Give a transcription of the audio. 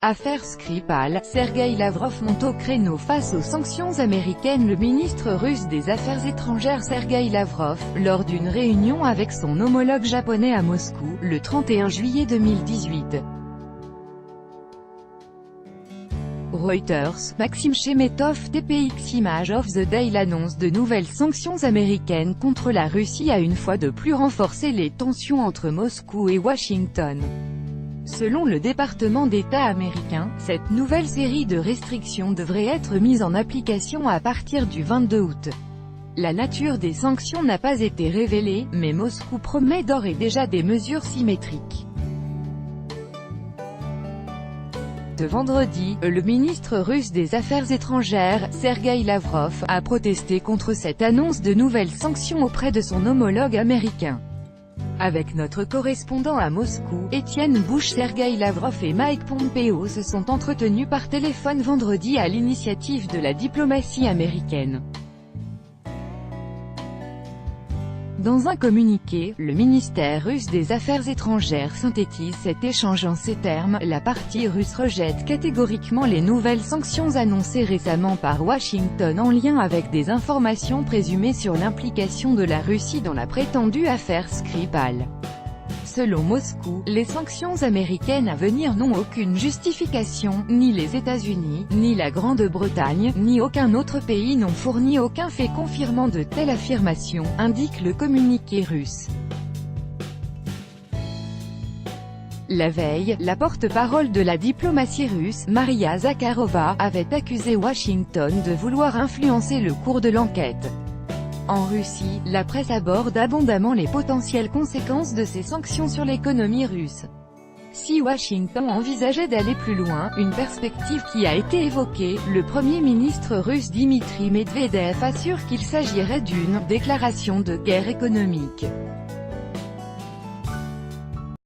Affaire Skripal, Sergueï Lavrov monte au créneau face aux sanctions américaines. Le ministre russe des Affaires étrangères Sergueï Lavrov, lors d'une réunion avec son homologue japonais à Moscou, le 31 juillet 2018. Reuters, Maxime Chemetov, TPX Image of the Day. L'annonce de nouvelles sanctions américaines contre la Russie a une fois de plus renforcé les tensions entre Moscou et Washington. Selon le département d'État américain, cette nouvelle série de restrictions devrait être mise en application à partir du 22 août. La nature des sanctions n'a pas été révélée, mais Moscou promet d'ores et déjà des mesures symétriques. Ce vendredi, le ministre russe des Affaires étrangères, Sergueï Lavrov, a protesté contre cette annonce de nouvelles sanctions auprès de son homologue américain. Avec notre correspondant à Moscou, Étienne Bouche, Sergueï Lavrov et Mike Pompeo se sont entretenus par téléphone vendredi à l'initiative de la diplomatie américaine. Dans un communiqué, le ministère russe des Affaires étrangères synthétise cet échange en ces termes: la partie russe rejette catégoriquement les nouvelles sanctions annoncées récemment par Washington en lien avec des informations présumées sur l'implication de la Russie dans la prétendue affaire Skripal. Selon Moscou, les sanctions américaines à venir n'ont aucune justification, ni les États-Unis, ni la Grande-Bretagne, ni aucun autre pays n'ont fourni aucun fait confirmant de telles affirmations, indique le communiqué russe. La veille, la porte-parole de la diplomatie russe, Maria Zakharova, avait accusé Washington de vouloir influencer le cours de l'enquête. En Russie, la presse aborde abondamment les potentielles conséquences de ces sanctions sur l'économie russe. Si Washington envisageait d'aller plus loin, une perspective qui a été évoquée, le Premier ministre russe Dmitry Medvedev assure qu'il s'agirait d'une « déclaration de guerre économique ».